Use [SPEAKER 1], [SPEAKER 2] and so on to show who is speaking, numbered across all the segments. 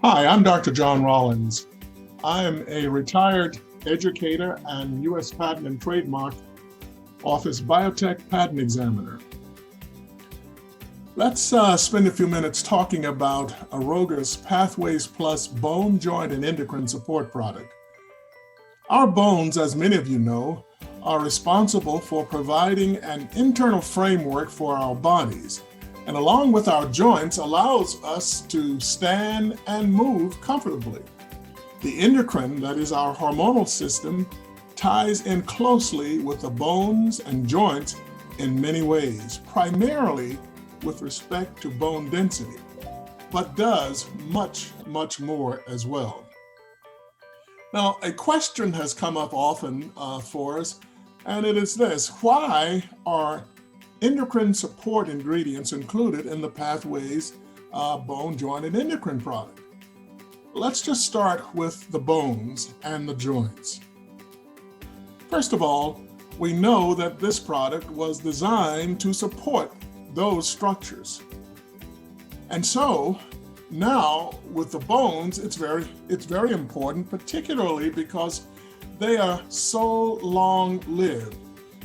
[SPEAKER 1] Hi, I'm Dr. John Rollins. I am a retired educator and U.S. Patent and Trademark Office biotech patent examiner. Let's spend a few minutes talking about Aroga's Pathways Plus bone, joint, and endocrine support product. Our bones, as many of you know, are responsible for providing an internal framework for our bodies, and along with our joints, allows us to stand and move comfortably. The endocrine, that is our hormonal system, ties in closely with the bones and joints in many ways, primarily with respect to bone density, but does much, much more as well. Now, a question has come up often for us, and it is this: why are endocrine support ingredients included in the Pathways bone, joint, and endocrine product? Let's just start with the bones and the joints. First of all, we know that this product was designed to support those structures. And so now with the bones, it's very important, particularly because they are so long-lived.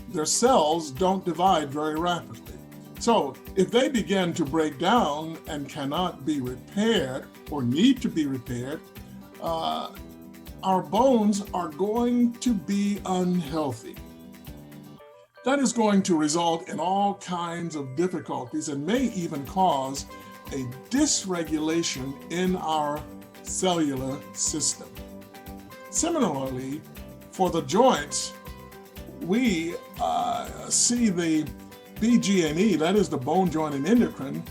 [SPEAKER 1] Their cells don't divide very rapidly. So if they begin to break down and cannot be repaired or need to be repaired, our bones are going to be unhealthy. That is going to result in all kinds of difficulties and may even cause a dysregulation in our cellular system. Similarly, for the joints, we see the BGE, that is the bone, joint, and endocrine,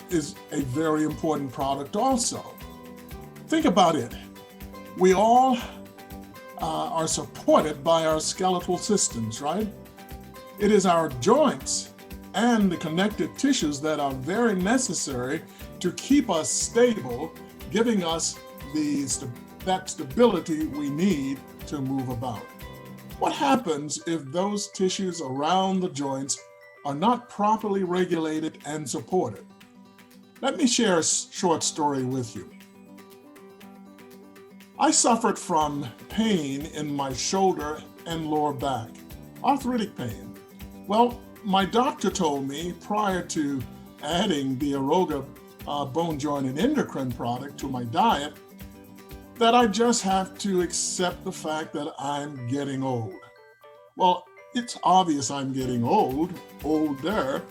[SPEAKER 1] is a very important product also. Think about it. We all are supported by our skeletal systems, right? It is our joints and the connective tissues that are very necessary to keep us stable, giving us that stability we need to move about. What happens if those tissues around the joints are not properly regulated and supported? Let me share a short story with you. I suffered from pain in my shoulder and lower back, arthritic pain. Well, my doctor told me prior to adding the Aroga bone, joint, and endocrine product to my diet that I just have to accept the fact that I'm getting old. Well, it's obvious I'm getting older.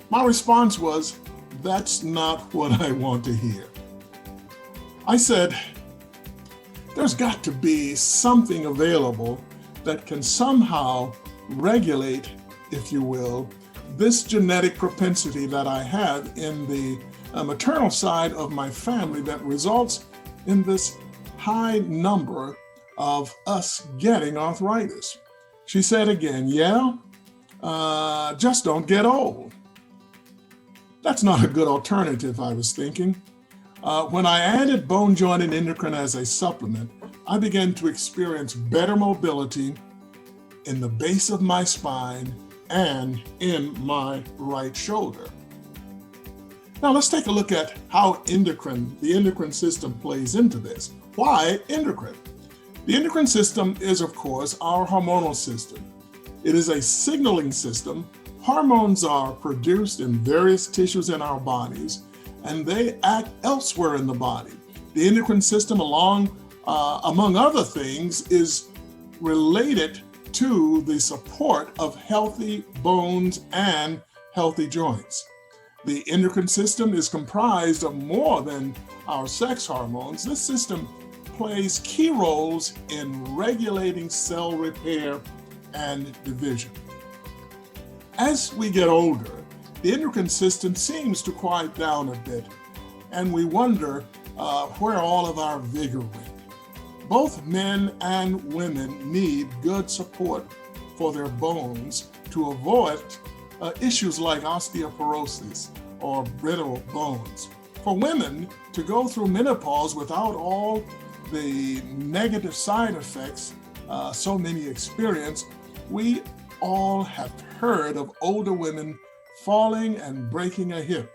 [SPEAKER 1] My response was, that's not what I want to hear. I said, there's got to be something available that can somehow regulate, if you will, this genetic propensity that I have in the maternal side of my family that results in this high number of us getting arthritis. She said again, just don't get old. That's not a good alternative, I was thinking. When I added bone, joint, and endocrine as a supplement, I began to experience better mobility in the base of my spine and in my right shoulder. Now let's take a look at how the endocrine system plays into this. Why endocrine? The endocrine system is, of course, our hormonal system. It is a signaling system. Hormones are produced in various tissues in our bodies, and they act elsewhere in the body. The endocrine system, among other things, is related to the support of healthy bones and healthy joints. The endocrine system is comprised of more than our sex hormones. This system plays key roles in regulating cell repair and division. As we get older, the endocrine system seems to quiet down a bit, and we wonder where all of our vigor went. Both men and women need good support for their bones to avoid issues like osteoporosis or brittle bones. For women to go through menopause without all the negative side effects so many experience, we all have heard of older women falling and breaking a hip.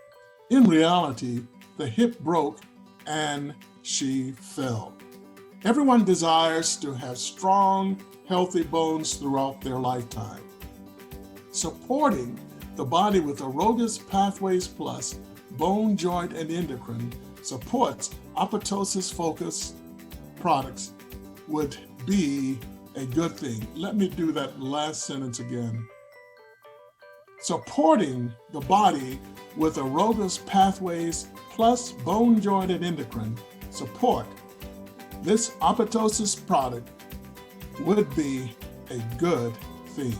[SPEAKER 1] In reality, the hip broke and she fell. Everyone desires to have strong, healthy bones throughout their lifetime. Supporting the body with Aroga's Pathways Plus Bone, Joint, and Endocrine supports apoptosis-focused products would be a good thing. Let me do that last sentence again. Supporting the body with Aroga's Pathways Plus Bone, Joint, and Endocrine support this apoptosis product would be a good thing.